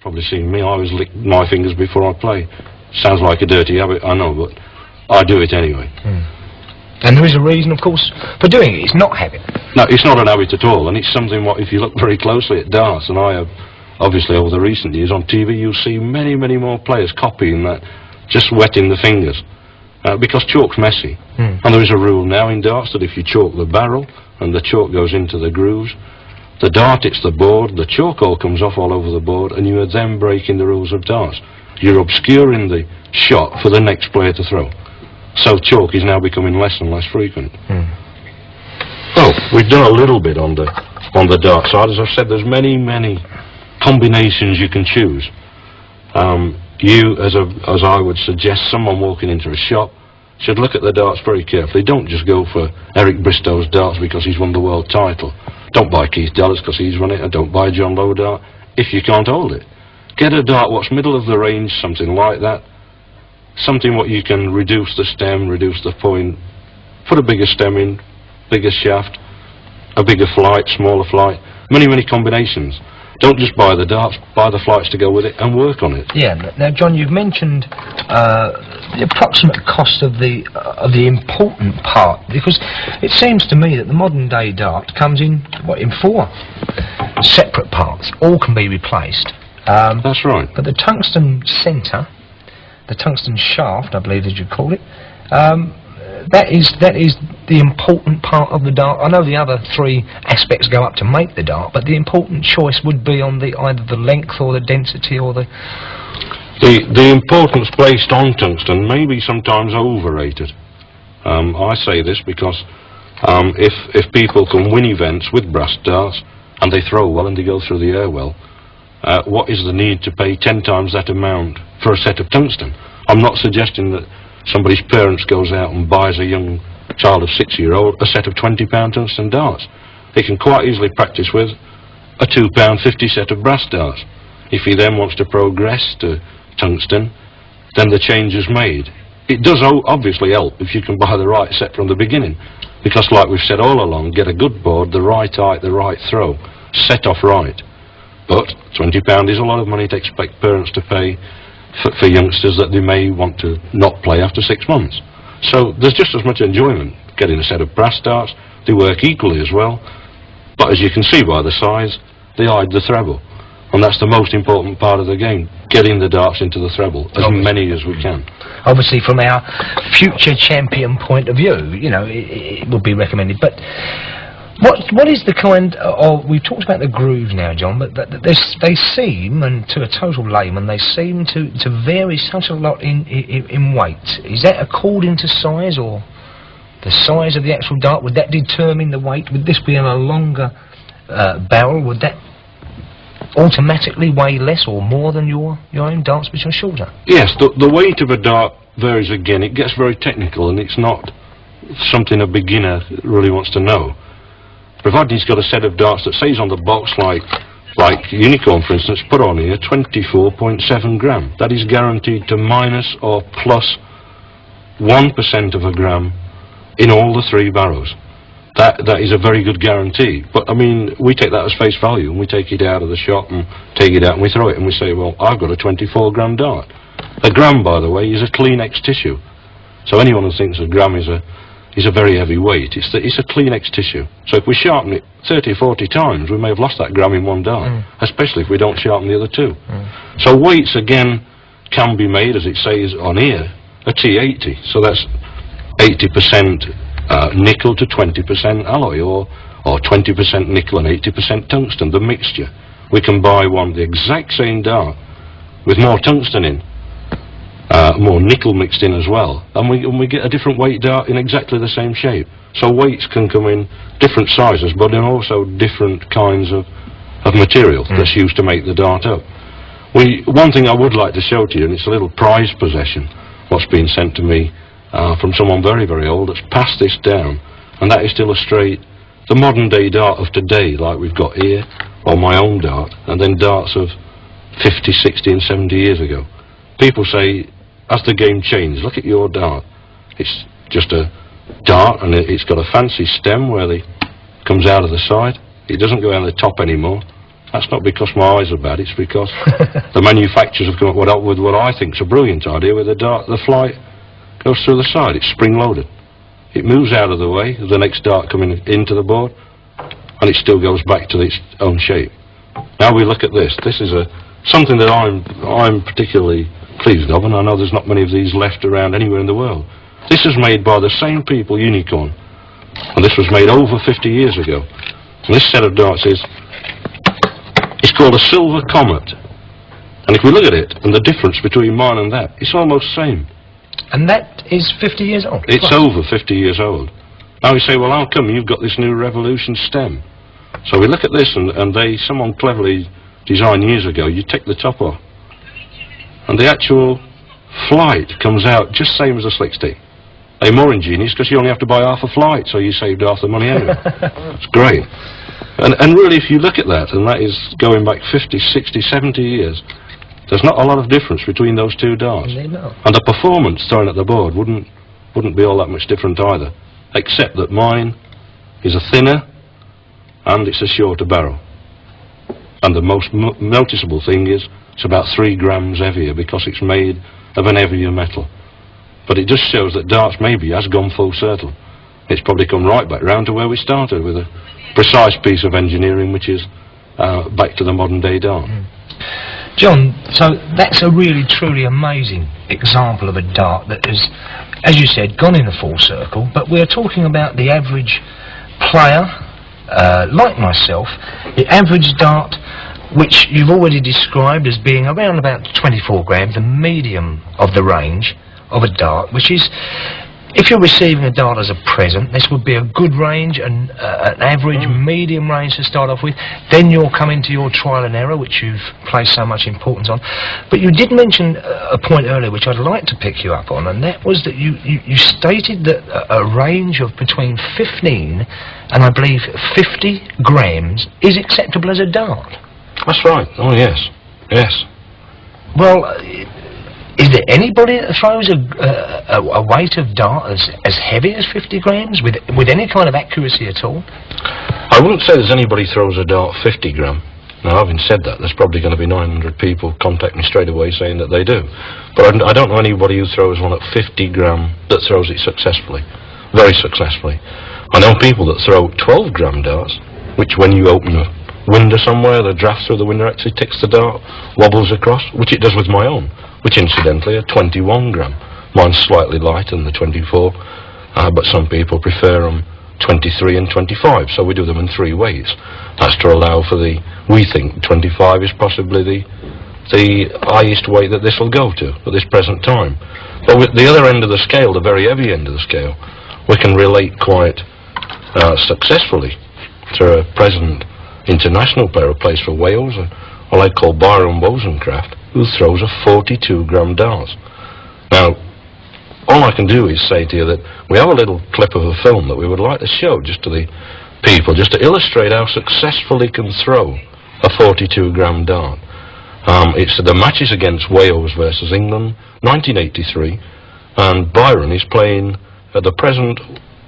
probably seen me, I always lick my fingers before I play. Sounds like a dirty habit, I know, but I do it anyway. And there is a reason, of course, for doing it. It's not habit. No, it's not an habit at all, and it's something what, if you look very closely at darts, and I have, obviously over the recent years on TV, you'll see many, many more players copying that, just wetting the fingers, because chalk's messy. And there is a rule now in darts that if you chalk the barrel, and the chalk goes into the grooves, the dart hits the board, the chalk all comes off all over the board, and you are then breaking the rules of darts. You're obscuring the shot for the next player to throw. So chalk is now becoming less and less frequent. Well, we've done a little bit on the dart side. As I've said, there's many, many combinations you can choose. You, as I would suggest, someone walking into a shop should look at the darts very carefully. Don't just go for Eric Bristow's darts because he's won the world title. Don't buy Keith Dallas because he's won it, and don't buy John Lowe dart if you can't hold it. Get a dart what's middle of the range, something like that. Something what you can reduce the stem, reduce the point, put a bigger stem in, bigger shaft, a bigger flight, smaller flight, many, many combinations. Don't just buy the darts, buy the flights to go with it and work on it. Yeah. Now, John, you've mentioned the approximate cost of the important part, because it seems to me that the modern day dart comes in in 4 separate parts. All can be replaced. That's right. But the tungsten centre, the tungsten shaft, I believe as you call it, that is the important part of the dart. I know the other 3 aspects go up to make the dart, but the important choice would be on either the length or the density or the importance placed on tungsten may be sometimes overrated. I say this because if people can win events with brass darts and they throw well and they go through the air well, what is the need to pay 10 times that amount for a set of tungsten? I'm not suggesting that somebody's parents goes out and buys a young child of 6-year-old a set of £20 tungsten darts. They can quite easily practice with a £2.50 set of brass darts. If he then wants to progress to tungsten, then the change is made. It does obviously help if you can buy the right set from the beginning, because like we've said all along, get a good board, the right height, the right throw, set off right. But £20 is a lot of money to expect parents to pay for youngsters that they may want to not play after 6 months. So there's just as much enjoyment getting a set of brass darts. They work equally as well, but as you can see by the size, they hide the treble, and that's the most important part of the game, getting the darts into the treble, as many as we can. Obviously from our future champion point of view, you know, it would be recommended. But what is the kind of, we've talked about the grooves now, John, but they seem, and to a total layman, they seem to vary such a lot in weight. Is that according to size, or the size of the actual dart? Would that determine the weight? Would this be on a longer barrel? Would that automatically weigh less or more than your own darts which are shorter? Yes, the weight of a dart varies again. It gets very technical, and it's not something a beginner really wants to know. Provided he's got a set of darts that says on the box, like Unicorn for instance, put on here 24.7 gram. That is guaranteed to minus or plus 1% of a gram in all the 3 barrows. That is a very good guarantee. But I mean, we take that as face value, and we take it out of the shop and take it out and we throw it and we say, well, I've got a 24 gram dart. A gram, by the way, is a Kleenex tissue. So anyone who thinks a gram is a very heavy weight, it's a Kleenex tissue. So if we sharpen it 30 or 40 times, we may have lost that gram in one dart, especially if we don't sharpen the other 2. So weights again can be made, as it says on here, a T80. So that's 80% nickel to 20% alloy, or 20% nickel and 80% tungsten, the mixture. We can buy the exact same dart with more tungsten in, more nickel mixed in as well, and we get a different weight dart in exactly the same shape. So weights can come in different sizes, but in also different kinds of material that's used to make the dart up. One thing I would like to show to you, and it's a little prized possession, what's been sent to me from someone very, very old that's passed this down, and that is to illustrate the modern day dart of today, like we've got here, or my own dart, and then darts of 50, 60 and 70 years ago. People say, as the game changed, look at your dart. It's just a dart, and it's got a fancy stem where it comes out of the side. It doesn't go out the top anymore, That's not because my eyes are bad, it's because the manufacturers have come up with what I think is a brilliant idea, where the flight goes through the side. It's spring-loaded. It moves out of the way of the next dart coming into the board, and it still goes back to its own shape. Now we look at this. This is something that I'm particularly pleased of, and I know there's not many of these left around anywhere in the world. This is made by the same people, Unicorn, and this was made over 50 years ago. And this set of darts it's called a Silver Comet. And if we look at it, and the difference between mine and that, it's almost the same. And that is 50 years old? It's over 50 years old. Now we say, well, how come you've got this new Revolution stem? So we look at this, and someone cleverly designed years ago, you take the top off, and the actual flight comes out just same as a slick stick. They're more ingenious because you only have to buy half a flight, so you saved half the money anyway. It's great. And really, if you look at that, and that is going back 50, 60, 70 years, there's not a lot of difference between those two darts. And the performance thrown at the board wouldn't be all that much different either, except that mine is a thinner and it's a shorter barrel. And the most noticeable thing is it's about 3 grams heavier because it's made of an heavier metal. But it just shows that darts maybe has gone full circle. It's probably come right back round to where we started, with a precise piece of engineering which is back to the modern day dart. John, so that's a really truly amazing example of a dart that has, as you said, gone in a full circle, but we're talking about the average player, like myself, the average dart, which you've already described as being around about 24 grams, the medium of the range of a dart, which is, if you're receiving a dart as a present, this would be a good range, and an average medium range to start off with. Then you'll come into your trial and error, which you've placed so much importance on. But you did mention a point earlier which I'd like to pick you up on, and that was that you stated that a range of between 15 and I believe 50 grams is acceptable as a dart. That's right. Oh yes, yes. Well, is there anybody that throws a weight of dart as heavy as 50 grams with any kind of accuracy at all? I wouldn't say there's anybody throws a dart 50 gram. Now, having said that, there's probably going to be 900 people contact me straight away saying that they do. But I don't know anybody who throws one at 50 gram that throws it successfully, very successfully. I know people that throw 12 gram darts, which when you open a window somewhere, the draft through the window actually ticks the dart, wobbles across, which it does with my own, which incidentally are 21 gram. Mine's slightly lighter than the 24, but some people prefer them 23 and 25, so we do them in 3 ways. That's to allow for we think 25 is possibly the highest weight that this will go to at this present time. But with the other end of the scale, the very heavy end of the scale, we can relate quite successfully to a present international player who plays for Wales, what I call Byron Wozencraft, who throws a 42 gram dart. Now, all I can do is say to you that we have a little clip of a film that we would like to show just to the people, just to illustrate how successfully can throw a 42 gram dart. It's the matches against Wales versus England, 1983, and Byron is playing at the present,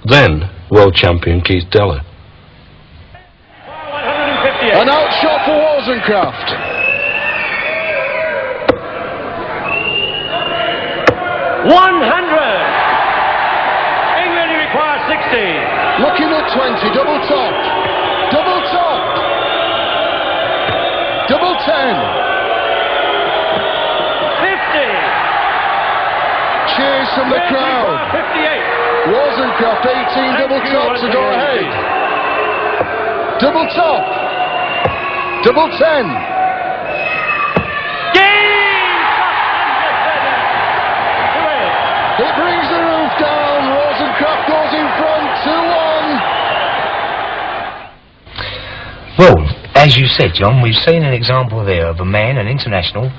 then, world champion Keith Deller. An outshot for Wozencraft. 100! England requires 60. Looking at 20, double top. Double top. Double 10. 50. Cheers from the crowd. 58. Wozencraft 18 double top to go ahead. Double top. Double 10. It brings the roof down. Wozencraft goes in front, 2-1. Well, as you said, John, we've seen an example there of a man, an international,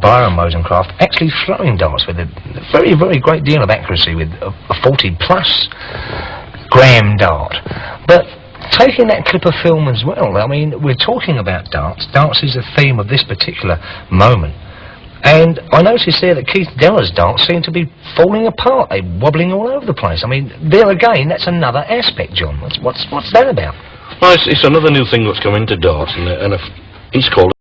Byron Wozencraft, actually throwing darts with a very, very great deal of accuracy with a 40-plus gram dart. But taking that clip of film as well, I mean, we're talking about darts. Darts is the theme of this particular moment. And I noticed there that Keith Deller's darts seem to be falling apart. They're wobbling all over the place. I mean, there again, that's another aspect, John. What's that about? Well, it's another new thing that's come into darts, and He's called